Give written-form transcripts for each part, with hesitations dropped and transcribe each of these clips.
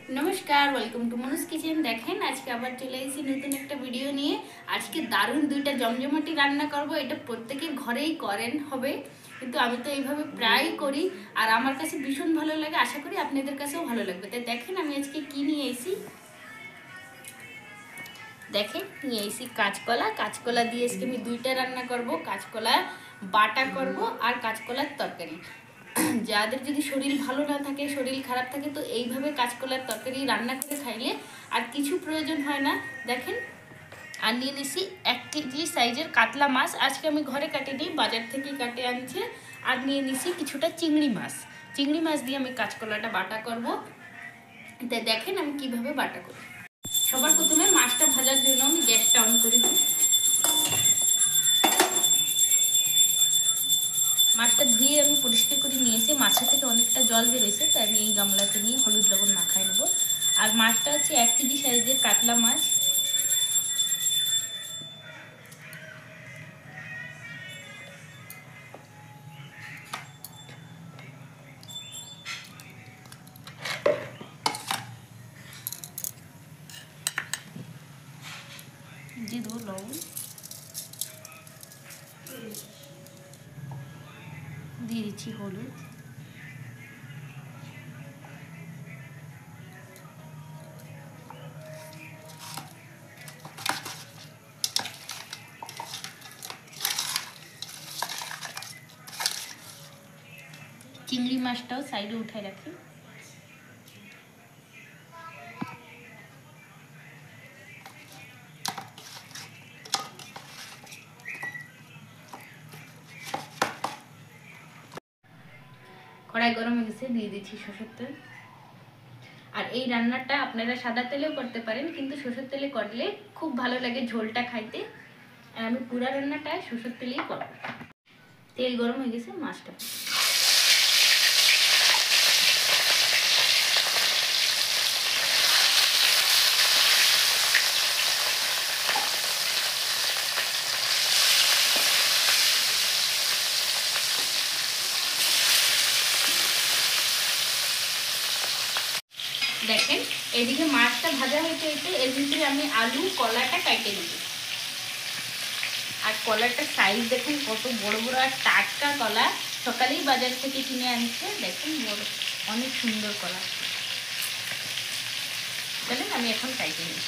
नमस्कार, welcome to मनुष kitchen. देखें आज के आबार चले एसेছি नतून एक भिडियो निये। आज के दारुण दुइटा जमजमाटी रान्ना करब। এটা প্রত্যেকের ঘরেই করেন হবে, কিন্তু আমি তো এইভাবে প্রায়ই করি আর আমার কাছে ভীষণ ভালো লাগে। আশা করি আপনাদের কাছেও ভালো লাগবে। তাই দেখেন আমি আজকে কি নিয়ে এসেছি। দেখেন নিয়ে এসেছি কাঁচকলা। কাঁচকলা দিয়ে আজকে আমি দুইটা রান্না করব। কাঁচকলা বাটা করব আর কাঁচকলার তরকারি। যাদের যদি শরীর ভালো না থাকে, শরীর খারাপ থাকে, তো এইভাবে কাঁচকলার তরকারি রান্না করে খাইলে আর কিছু প্রয়োজন হয় না। দেখেন আর নিয়ে নিছি 1 কেজি সাইজের কাতলা মাছ। আজকে আমি ঘরে কাটিনি, বাজার থেকে কাটে আনছে। আর নিয়ে নিছি কিছুটা চিংড়ি মাছ। চিংড়ি মাছ দিয়ে আমি কাঁচকলাটা বাটা করব। তাই দেখেন আমি কিভাবে বাটা করি। সবার প্রথমে মাছটা ভাজার জন্য আমি গ্যাসটা অন করে দিই। মাছটা ধুয়ে আমি পরিষ্কার করে নিয়েছি। মাছের থেকে অনেকটা জল বেরোয়েছে, তাই আমি এই গামলাতে নিয়ে হলুদ লবণ মাখায় নেব। আর মাছটা হচ্ছে 1 কেজি সাইজের কাতলা মাছ। দিয়ে দেবো লবণ, দিয়ে দিচ্ছি হলুদ, চিংড়ি মাছটাও সাইডে উঠায় রাখি। কড়াই গরম হয়ে গেছে, দিয়ে দিচ্ছি সরষের তেল। আর এই রান্নাটা আপনারা সাদা তেলেও করতে পারেন, কিন্তু সরষের তেলে করলে খুব ভালো লাগে ঝোলটা খাইতে। আর আমি পুরা রান্নাটা সরষের তেলেই করব। তেল গরম হয়ে গেছে, মাছটা দেখেন এদিকে মাছটা ভাজা হয়ে গেছে। এর ভিতরে আমি আলু কলাটা কাটে দিব। আর কলাটার সাইজ দেখেন কত বড় বড়, আর টাটকা কলা, সকালেই বাজার থেকে কিনে আনছে। দেখেন বড়, অনেক সুন্দর কলা। চলেন আমি এখন কাটে নিই।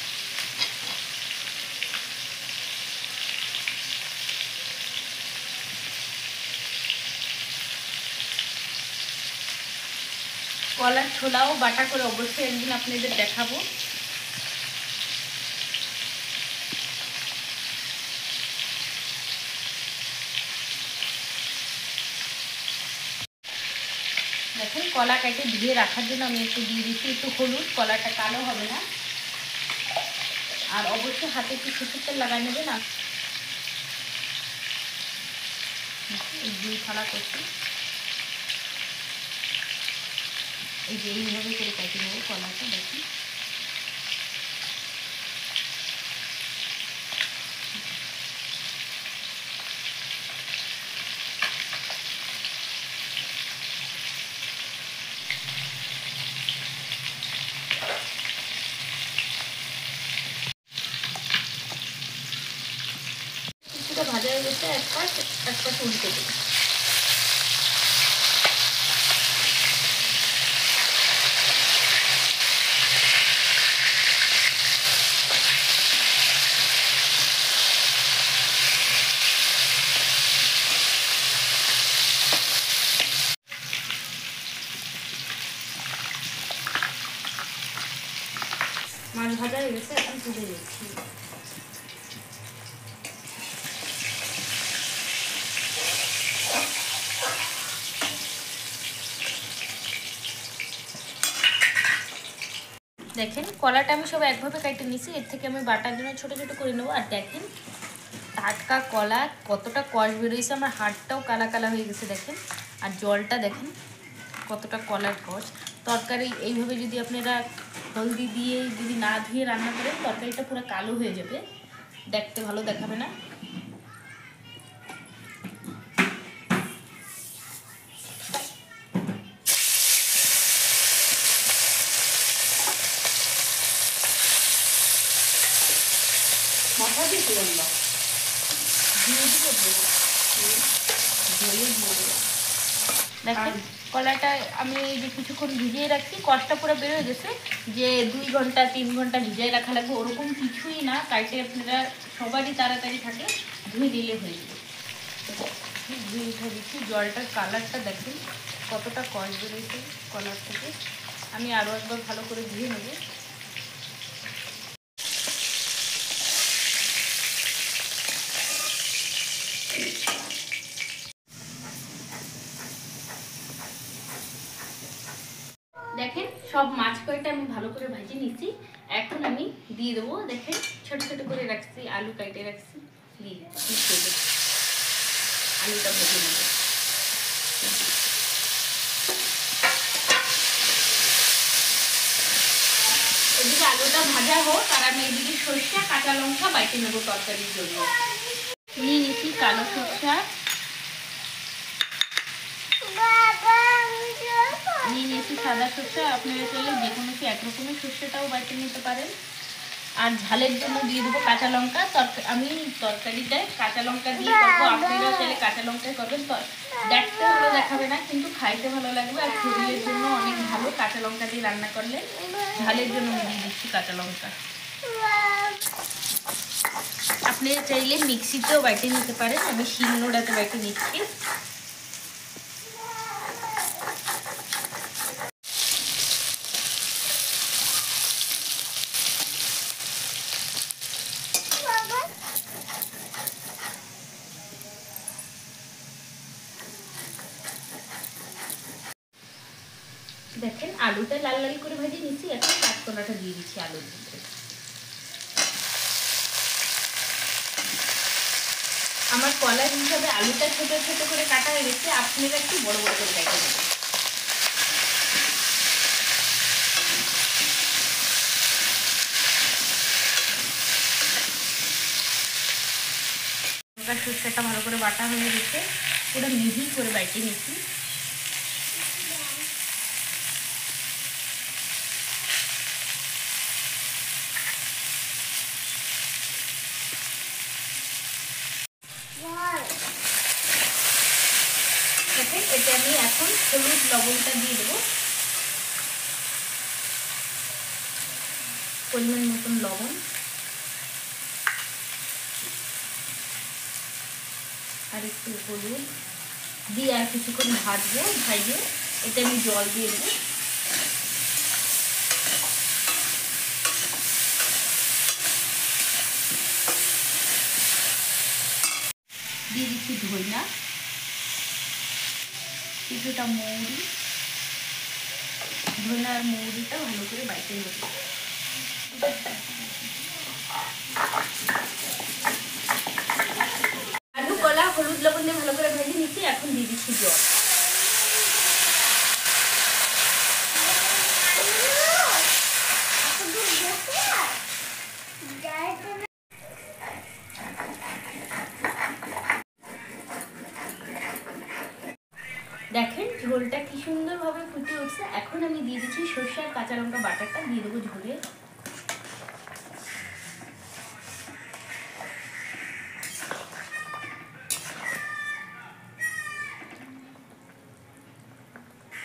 কলার ছোলাও বাটা করে অবশ্যই একদিন আপনাদের দেখাবো। দেখেন কলা কেটে ধুয়ে রাখার জন্য আমি একটু দিয়ে দিচ্ছি একটু হলুদ, কলাটা কালো হবে না। আর অবশ্যই হাতে একটু সরষের তেল লাগাই নেবে না। এই দুই ফালা করছি, এই যে এইভাবে করে কেটে নেবো কলাটা। দেখুন কিছুটা ভাজা হয়ে গেছে, এক পাশ উল্টে দেবো। মাছ ভাজা হয়ে গেছে, এখন তুলে দিচ্ছি। দেখেন কলাটা আমি সব একভাবে কেটে নিয়েছি। এর থেকে আমি বাটার জন্য ছোট ছোট করে নেবো। আর দেখেন টাটকা কলা, কতটা কষ বেরোয়েছে, আমার হাড়টাও কালা কালা হয়ে গেছে দেখেন। আর জলটা দেখেন কতটা কলার কষ। তরকারি এইভাবে যদি আপনারা হলদি দিয়ে যদি না ধুয়ে রান্না করেন, তরকারিটা পুরো কালো হয়ে যাবে, দেখতে ভালো দেখাবে না। করলো দেখেন কলাটা আমি যে কিছুক্ষণ ভিজিয়ে রাখছি, কষটা পুরো বেরোয় গেছে। যে 2 ঘন্টা 3 ঘন্টা ভিজিয়ে রাখা লাগবে ওরকম কিছুই না। কাইটে আপনারা সবারই তাড়াতাড়ি থাকে, ধুয়ে দিলে হয়ে যাবে। ধুয়ে উঠে দিচ্ছি। জলটার কালারটা দেখেন কতটা কষ বেরোয়েছে কলার থেকে। আমি আরও একবার ভালো করে ধুয়ে নেব। দেখেন সব মাছ কয়টা আমি ভালো করে ভাজি নিচ্ছি। এখন আমি দিয়ে দেবো। দেখেন ছোট ছোট করে রাখছি, আলু কাটে রাখছি, দিয়ে দিচ্ছি। আলুটা ভেজে নেব। এদিকে আলুটা ভাজা হোক আর আমি এদিকে সরষে কাঁচা লঙ্কা বাইটে নেব তরকারির জন্য। নিয়ে নিচ্ছি কালো সরষা, নিয়ে নিয়েছি সাদা সরষে। আপনারা চাইলে যে কোনো একরকমের সরষেটাও বাইটে নিতে পারেন। আর ঝালের জন্য দিয়ে দেবো কাঁচা লঙ্কা। আমি তরকারিটায় কাঁচা লঙ্কা দিয়ে করবো, আপনারা চাইলে কাঁচা লঙ্কায় করবেন। দেখতে ভালো দেখাবে না, কিন্তু খাইতে ভালো লাগবে আর শরীরের জন্য অনেক ভালো। কাঁচা লঙ্কা দিয়ে রান্না করলে ঝালের জন্য আমি দিয়ে দিচ্ছি কাঁচা লঙ্কা। আপনারা চাইলে মিক্সিতেও বাইটে নিতে পারেন, আমি শিলনোড়াতে বাইটে নিচ্ছি। দেখেন আলুটা লাল লাল করে ভেজে নিচ্ছি। এখন কাঁচকলাটা দিয়ে দিচ্ছি আলুর ভিতরে। আমার কলার হিসাবে আলুটা ছোট ছোট করে কাটা হয়ে গেছে, আপনারা একটু বড় বড় করে কেটে দেবেন। সরষেটা ভালো করে বাটা হয়ে গেছে, পুরো মিহি করে বাইটে নিচ্ছি। এতে আমি এখন হলুদ লবণটা দিয়ে দেবো, পরিমাণ মতন লবণ আর একটু হলুদ দিয়ে আর কিছুক্ষণ ভাজবো। ভাজে এতে আমি জল দিয়ে দেবো। দিয়ে দিচ্ছি ধনিয়া, কিছুটা মৌরি। ধনিয়া আর মৌরিটা ভালো করে বাইটে নেব। আলু কলা হলুদ লবণ দিয়ে ভালো করে ভেজে নিচ্ছি। এখন দিয়ে দিচ্ছি জল। দেখেন ঝোলটা কি সুন্দরভাবে ফুটে উঠছে। এখন আমি দিয়ে দিচ্ছি সরষে আর কাঁচা লঙ্কা বাটারটা দিয়ে দেবো ঝোলে।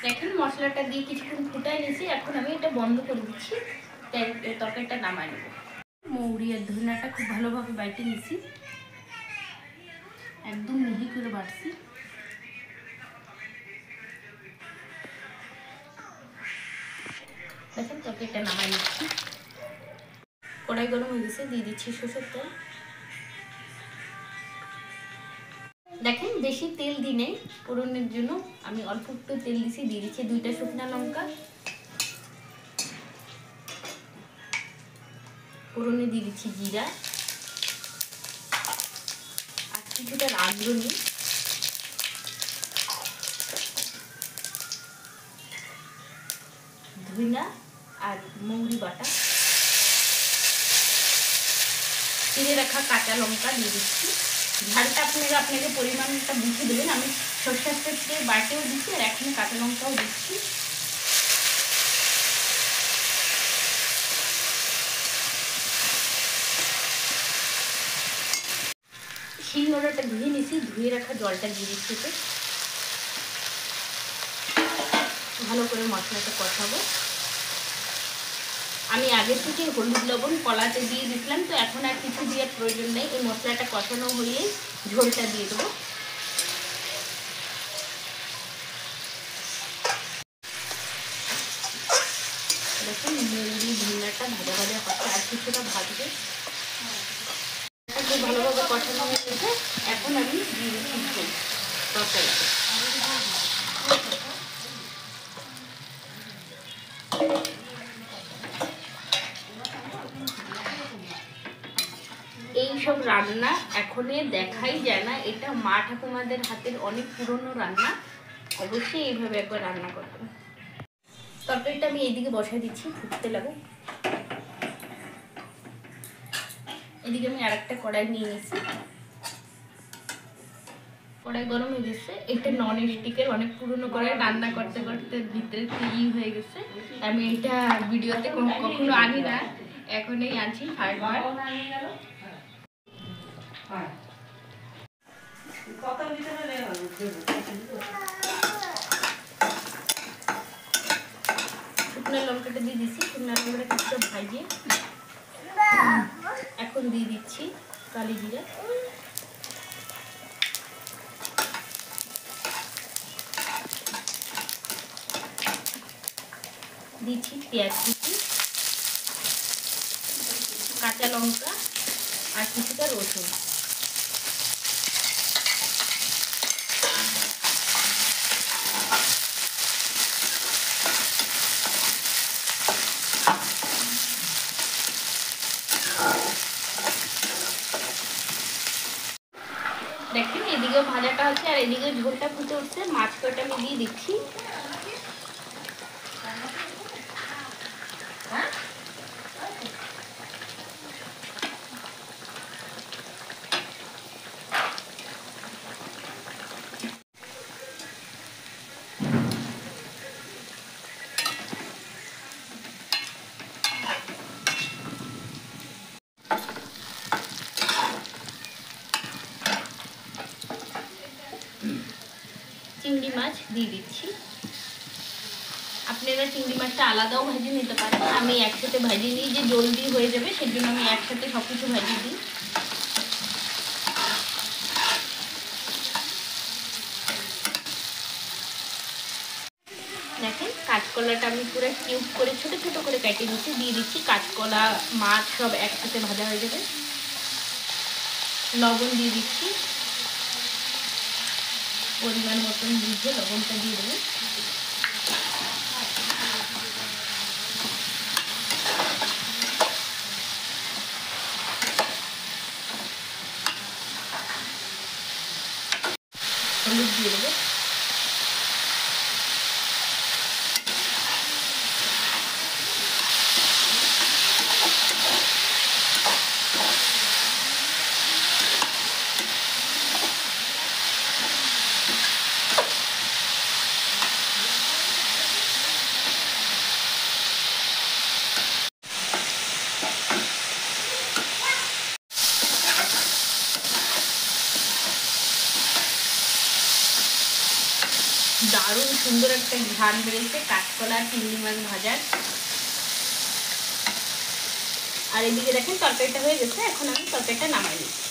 দেখেন মশলাটা দিয়ে কিছুক্ষণ ফুটাই নিয়েছি। এখন আমি এটা বন্ধ করে দিচ্ছি, তরকারিটা নামাই নেব। মৌরি আর ধনিয়াটা খুব ভালোভাবে বাইটে নিয়েছি, একদম মিহি করে বাটছি। দেখেন তরকারিটা নামাই নিচ্ছি। কড়াই গরম হয়ে গেছে, দিয়ে দিচ্ছি সরষের তেল। দেখেন বেশি তেল দিই নেই, ফোড়নের জন্য আমি অল্প একটু তেল দিচ্ছি। দিয়ে দিচ্ছি 2টা শুকনা লঙ্কা, ফোড়নে দিয়ে দিচ্ছি জিরা আর কিছুটা রাঁধুনি, ধনিয়া আর মৌরি বাটা, চিড়ে রাখা কাঁচা লঙ্কা দিয়ে দিচ্ছি। ঝালটা আপনারা আপনাদের পরিমাণটা বুঝে দেবেন। আমি সরষের তেল বাটেও দিচ্ছি আর এখন কাঁচা লঙ্কাও দিচ্ছি। শিলনোড়াটা ধুয়ে নিয়েছি, ধুয়ে রাখা জলটা দিয়ে দিচ্ছি এতে। ভালো করে মশলাটা কষাবো। আমি আগে থেকে হলুদ লবণ কলাতে দিয়ে দিয়েছিলাম, তো এখন আর কিছু দেওয়ার প্রয়োজন নেই। এই মশলাটা কষানো হলেই ঝোলটা দিয়ে দেবো। দেখুন মুড়ি ভিন্নাটা ভাজা ভাজা হচ্ছে, আর কিছুটা ভাজবে। খুব ভালোভাবে কষানো হয়ে গেছে। এখন আমি দিয়ে দিচ্ছি ঝোল তরকারিতে। এইসব রান্না এখনই দেখাই যায় না, এটা মা ঠাকুমাদের হাতের অনেক পুরনো রান্না। অবশ্যই এইভাবে একবার রান্না করবেন। তরকারিটা আমি এইদিকে বসাই দিচ্ছি ফুটতে লাগো। এদিকে আমি আরেকটা কড়াই নিয়ে নিচ্ছি। কড়াই গরম হয়ে গেছে। এটা নন স্টিকের, অনেক পুরনো কড়াই, রান্না করতে করতে ভিতরে হয়ে গেছে। আমি এটা ভিডিওতে কখনো আনি না, এখনই আনছি ফার্স্টবার। শুকনো লঙ্কাটা দিয়ে দিচ্ছি। শুকনো লঙ্কাটা কিছুটা ভাজিয়ে এখন দিয়ে দিচ্ছি কালি জিরা, দিচ্ছি পেঁয়াজ কুচি, কাঁচা লঙ্কা আর কিছুটা রসুন। দেখেন এদিকেও ভাজাটা হচ্ছে আর এদিকে ঝোলটা ফুটে উঠছে। মাছ কটা আমি দিয়ে দিচ্ছি। চিংড়ি মাছ দিয়ে দিচ্ছি। আপনারা চিংড়ি মাছটা আলাদাও ভাজি নিতে পারেন, আমি একসাথে ভাজি নিই, যে জলদি হয়ে যাবে সেজন্য আমি একসাথে সব কিছু ভাজি দিই। দেখেন কাঁচকলাটা আমি পুরো কিউব করে ছোট ছোট করে কেটে নিচ্ছি, দিয়ে দিচ্ছি। কাঁচকলা মাছ সব একসাথে ভাজা হয়ে যাবে। লবণ দিয়ে দিচ্ছি, পরিমাণ মতন বুঝে লবণটা দিয়ে দেবো। হলুদ দিয়ে দেবো। দারুণ সুন্দর একটা ঘ্রাণ বেরিয়েছে কাঁচকলা চিংড়ি মাছ ভাজার। আর এদিকে দেখেন তরকারিটা হয়ে গেছে। এখন আমি তরকারিটা নামাই দিচ্ছি।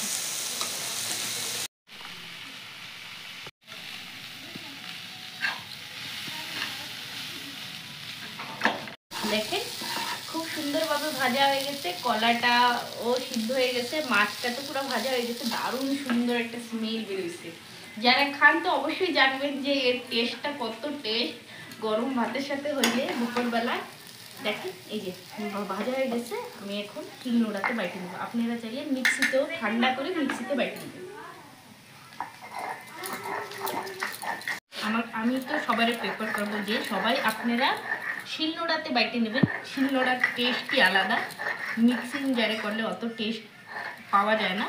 দেখেন খুব সুন্দরভাবে ভাজা হয়ে গেছে, কলাটা ও সিদ্ধ হয়ে গেছে, মাছটা তো পুরো ভাজা হয়ে গেছে। দারুণ সুন্দর একটা স্মেল বেরোচ্ছে। যারা খান তো অবশ্যই জানবেন যে এর টেস্টটা কত টেস্ট। গরম ভাতের সাথে হইলে দুপুরবেলা। দেখেন এই যে ভাজা হয়ে গেছে। আমি এখন শিলনোড়াতে বাইটে নেবো। আপনারা চাইলে মিক্সিতেও ঠান্ডা করে মিক্সিতে বাইটে নেবেন। আমি তো সবারই প্রেফার করবো যে সবাই আপনারা শিলনোড়াতে বাইটে নেবেন। শিলনোড়ার টেস্টই আলাদা, মিক্সিং জারে করলে অত টেস্ট পাওয়া যায় না।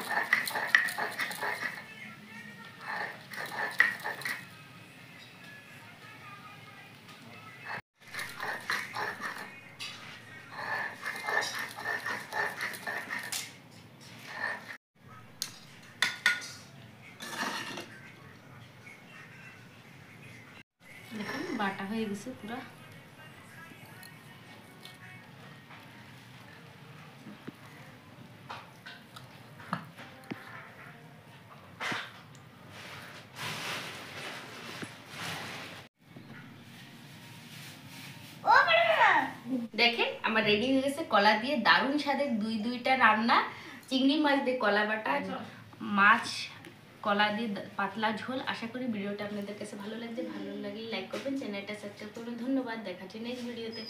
হয়ে গেছে পুরা। দেখেন আমার রেডি হয়ে গেছে কলা দিয়ে দারুণ স্বাদের দুইটা রান্না। চিংড়ি মাছ দিয়ে কলা বাটা, মাছ কলা দিয়ে পাতলা ঝোল। আশা করি ভিডিওটা আপনাদের কাছে ভালো লাগবে। ভালো লাগলে লাইক করবেন, চ্যানেলটা সাবস্ক্রাইব করবেন। ধন্যবাদ, দেখা হচ্ছে নেক্সট ভিডিওতে।